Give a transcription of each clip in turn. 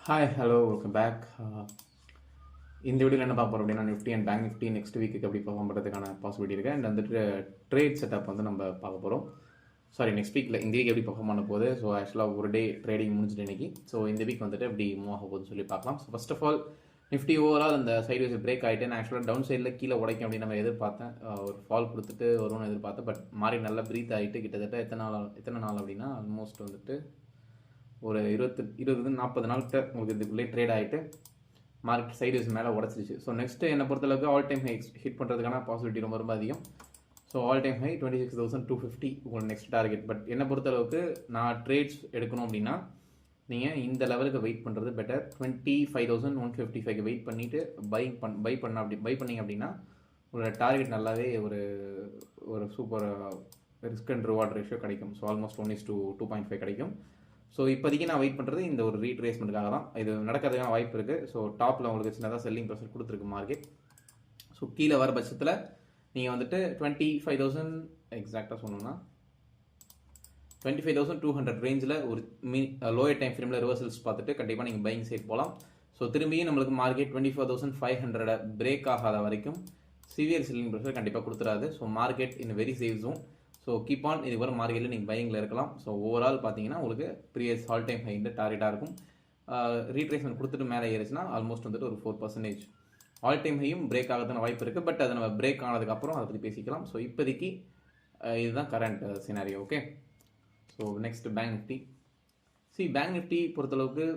Hi hello welcome back. இந்த வீடியோவில் என்ன பார்க்க போகிறோம் அப்படின்னா Nifty and bank Nifty next week எப்படி பர்ஃபார்ம் பண்ணுறதுக்கான பாசிபிலிட்டி இருக்குது. அண்ட் வந்துட்டு ட்ரேட் செட்டப் வந்து நம்ம பார்க்க போகிறோம். சாரி, நெக்ஸ்ட் வீக்கில் இந்த வீக் எப்படி பர்ஃபார்ம் பண்ண போகுது. ஸோ ஆக்சுவலாக ஒரு டே ட்ரேடிங் முடிஞ்சிட்டு இன்னைக்கு. ஸோ இந்த வீக் வந்துட்டு எப்படி மூவ் ஆக போகுதுன்னு சொல்லி பார்க்கலாம். So first of all Nifty overall அந்த சைடு வைஸ் பிரேக் ஆகிட்டு நான் ஆக்சுவலாக டவுன் சைடில் கீழே உடைக்கும் அப்படின்னு நம்ம எதிர்பார்த்தேன். ஒரு ஃபால் கொடுத்துட்டு வரும்னு எதிர்பார்த்தேன். பட் மாறி நல்லா ப்ரீத் ஆகிட்டு கிட்டத்தட்ட எத்தனை நாள் அப்படின்னா ஆல்மோஸ்ட் வந்துட்டு ஒரு 40 நாள்கிட்ட உங்களுக்கு இதுக்குள்ளே ட்ரேட் ஆகிட்டு மார்க்கெட் சைடுஸ் மேலே உடச்சிருச்சு. ஸோ நெக்ஸ்ட்டு என்னை பொறுத்தளவுக்கு ஆல் டைம் ஹை ஹிட் பண்ணுறதுக்கான பாசிபிலிட்டி ரொம்ப ரொம்ப அதிகம். ஸோ ஆல் டைம் ஹை 26,250 உங்களோட நெக்ஸ்ட் டார்கெட். பட் என்னை பொறுத்தளவுக்கு நான் ட்ரேட்ஸ் எடுக்கணும் அப்படின்னா நீங்கள் இந்த லெவலுக்கு வெயிட் பண்ணுறது பெட்டர். 25,155 வெயிட் பண்ணிவிட்டு பை பண்ணிங்க அப்படின்னா உங்களோட டார்கெட் நல்லாவே ஒரு super risk and reward ratio கிடைக்கும். ஸோ ஆல்மோஸ்ட் 1:2.5 கிடைக்கும். ஸோ இப்போதைக்கு நான் வெயிட் பண்ணுறது இந்த ஒரு ரீட்ரேஸ்மெண்ட்டுக்காக தான். இது நடக்கிறதுக்கான வாய்ப்பு இருக்குது. ஸோ டாப்பில் உங்களுக்கு சின்னதாக செல்லிங் ப்ரெஷர் கொடுத்துருக்கு மார்க்கெட். ஸோ கீழே வர பட்சத்தில் நீங்கள் வந்துட்டு 25,000 எக்ஸாக்டாக சொன்னோம்னா 25,200 ரேஞ்சில் ஒரு லோயர் டைம் ஃப்ரேமில் ரிவர்சல்ஸ் பார்த்துட்டு கண்டிப்பாக நீங்கள் பையிங் சைட் போகலாம். ஸோ திரும்பியும் நம்மளுக்கு மார்க்கெட் 24,500 பிரேக் ஆகாத வரைக்கும் சிவியர் செல்லிங் ப்ரெஷர் கண்டிப்பாக கொடுத்துறாது. So market in very safe zone. So keep on இது வர மார்க்கெட்டில் நீங்கள் பையிங்கில் இருக்கலாம். ஸோ ஓவரால் பார்த்தீங்கன்னா உங்களுக்கு ப்ரீவியஸ் ஆல் டைம் ஹை டார்கெட்டாக இருக்கும். ரீட்ரேஸ்மெண்ட் கொடுத்துட்டு மேலே ஏறிச்சுன்னா ஆல்மோஸ்ட் வந்துட்டு ஒரு 4% ஆல் டைம் ஹையும் பிரேக் ஆகிறதுன வாய்ப்பு இருக்குது. பட் அதை நம்ம பிரேக் ஆனதுக்கப்புறம் அதை பற்றி பேசிக்கலாம். ஸோ இப்போதைக்கு இதுதான் current scenario. Okay, so next bank Nifty. Bank Nifty பொறுத்தளவுக்கு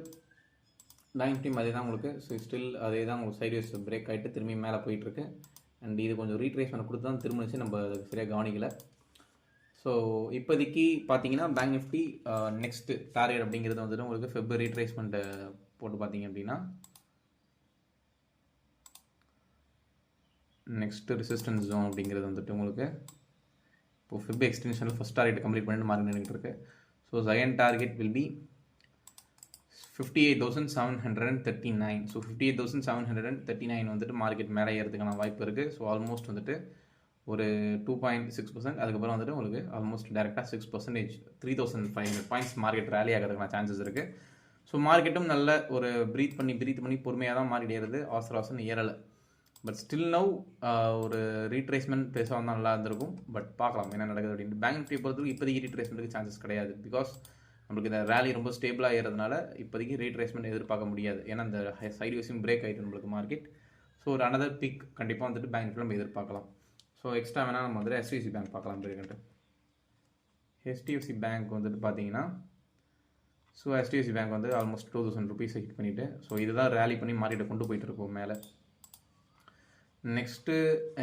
பேங்க் நிஃப்டி அதே தான் உங்களுக்கு. ஸோ ஸ்டில் அதே தான் உங்களுக்கு சைட்வேஸ் பிரேக் ஆகிட்டு திரும்பி மேலே போயிட்டுருக்கு. அண்ட் இது கொஞ்சம் ரீட்ரேஸ்மெண்ட் கொடுத்து தான் திரும்பிச்சு நம்ம சரியாக கவனிக்கலை. ஸோ இப்போதைக்கு பார்த்தீங்கன்னா பேங்க் நிஃப்டி நெக்ஸ்ட்டு டார்கெட் அப்படிங்கிறது வந்துட்டு உங்களுக்கு ஃபெப்ரவரி ட்ரேஸ்மெண்ட்டை போட்டு பார்த்தீங்க அப்படின்னா நெக்ஸ்ட்டு ரெசிஸ்டன்ஸ் ஜோன் அப்படிங்கிறது வந்துட்டு உங்களுக்கு இப்போ ஃபெப் எக்ஸ்டென்ஷனில் ஃபஸ்ட் டார்கெட் கம்ப்ளீட் பண்ணிட்டு மார்க்கெட் நின்றுட்டு இருக்கு. So second target will be 58,739. So 58,739 வந்துட்டு மார்க்கெட் மேலே ஏறதுக்கான வாய்ப்பு இருக்குது. ஸோ ஆல்மோஸ்ட் வந்துட்டு ஒரு 2.6%. அதுக்கப்புறம் வந்துட்டு உங்களுக்கு ஆல்மோஸ்ட் டேரெக்டாக 6%, 3,500 பாயிண்ட்ஸ் மார்க்கெட் ரேலி ஆகிறதுக்கான சான்சஸ் இருக்குது. ஸோ மார்க்கெட்டும் நல்ல ஒரு ப்ரீத் பண்ணி பொறுமையாக தான் மார்க்கெட் ஏறுது. அவசரம் ஏறலை. பட் ஸ்டில் நவ் ஒரு ரீட்ரேஸ்மெண்ட் பேச வந்தால் நல்லா இருந்திருக்கும். பட் பார்க்கலாம் என்ன நடக்குது அப்படின்ட்டு. பேங்க் நிஃப்டி பொறுத்தவரைக்கும் இப்போதைக்கு ரீட்ரேஸ்மெண்ட்டுக்கு சான்சஸ் கிடையாது. பிகாஸ் நம்மளுக்கு இந்த ரேலி ரொம்ப ஸ்டேபிளாக ஏறதுனால இப்போதைக்கு ரீட்ரேஸ்மெண்ட் எதிர்பார்க்க முடியாது. ஏன்னா இந்த சைடு வேஸும் பிரேக் ஆகிட்டு நம்மளுக்கு மார்க்கெட். ஸோ ஒரு அனதர் பிக் கண்டிப்பாக வந்துட்டு பேங்க் நிஃப்டி நம்ம எதிர்பார்க்கலாம். ஸோ எக்ஸ்ட்ரா வேணால் நம்ம வந்துட்டு HDFC பேங்க் பார்க்கலாம் இருக்குன்ட்டு. HDFC பேங்க் வந்துட்டு பார்த்தீங்கன்னா ஸோ HDFC பேங்க் வந்து ஆல்மோஸ்ட் 2,000 rupees ஹிட் பண்ணிவிட்டு ஸோ இதுதான் ரேலி பண்ணி மார்க்கெட்டை கொண்டு போயிட்டு இருக்கோம் மேலே. நெக்ஸ்ட்டு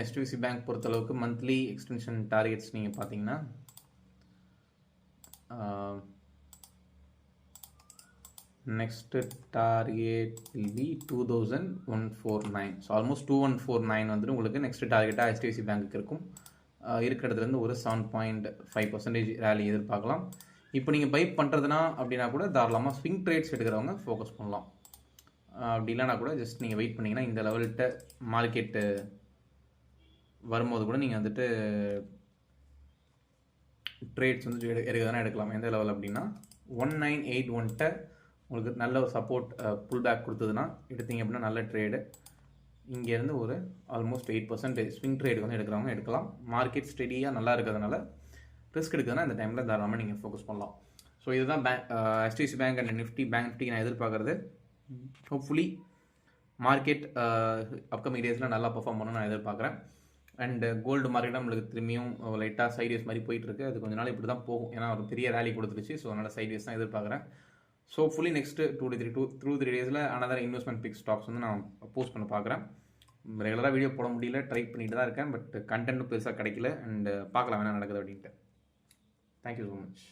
HDFC பேங்க் பொறுத்தளவுக்கு மந்த்லி எக்ஸ்டென்ஷன் டார்கெட்ஸ் நீங்கள் பார்த்தீங்கன்னா next target will be 2,149. So almost 2,149 வந்துட்டு உங்களுக்கு நெக்ஸ்ட் டார்கெட்டாக HDFC பேங்க்கு இருக்கும். இருக்கிறதுலேருந்து ஒரு 7.5% ரேலி எதிர்பார்க்கலாம். இப்போ நீங்கள் பை பண்ணுறதுனா அப்படின்னா கூட தாராளமாக ஸ்விங் ட்ரேட்ஸ் எடுக்கிறவங்க ஃபோக்கஸ் பண்ணலாம். அப்படி இல்லைனா கூட ஜஸ்ட் நீங்கள் வெயிட் பண்ணிங்கன்னா இந்த லெவல்கிட்ட மார்க்கெட்டு வரும்போது கூட நீங்கள் வந்துட்டு ட்ரேட்ஸ் வந்து எடுக்கிறதுனா எடுக்கலாம். எந்த லெவல் அப்படின்னா 1981 உங்களுக்கு நல்ல ஒரு சப்போர்ட் புல் பேக் கொடுத்ததுன்னா எடுத்தீங்க அப்படின்னா நல்ல ட்ரேடு. இங்கேருந்து ஒரு ஆல்மோஸ்ட் 8% ஸ்விங் ட்ரேடு வந்து எடுக்கிறவங்க எடுக்கலாம். மார்க்கெட் ஸ்டெடியாக நல்லா இருக்கிறதுனால ரிஸ்க் எடுக்கிறதுனா இந்த டைமில் தாராளமாக நீங்கள் ஃபோக்கஸ் பண்ணலாம். ஸோ இதுதான் HDFC bank and Nifty. Bank Nifty நான் எதிர்பார்க்குறது ஹோப்ஃபுல்லி மார்க்கெட் அப்கமிங் டேஸில் நல்லா பர்ஃபார்ம் பண்ணணும்னு நான் எதிர்பார்க்குறேன். அண்ட் கோல்டு மார்க்கெட் நம்மளுக்கு திரும்பியும் லைட்டாக சைட்வேஸ் மாதிரி போயிட்டுருக்கு. அது கொஞ்ச நாள் இப்படி தான் போகும். ஏன்னா ஒரு பெரிய ரேலி கொடுத்துருச்சு. ஸோ அதனால் சைட்வேஸ் தான் எதிர்பார்க்குறேன். ஸோ ஃபுல்லி நெக்ஸ்ட்டு 2-3 டேஸில் அனதர் இன்வெஸ்ட்மெண்ட் பிக் ஸ்டாக்ஸ் வந்து நான் போஸ்ட் பண்ண பார்க்குறேன். ரெகுலராக வீடியோ போட முடியல, ட்ரை பண்ணிட்டு தான் இருக்கேன். பட் கண்டென்ட்டும் பெருசாக கிடைக்கல. அண்ட் பார்க்கலாம் என்ன நடக்குது அப்படின்ட்டு. Thank you so much.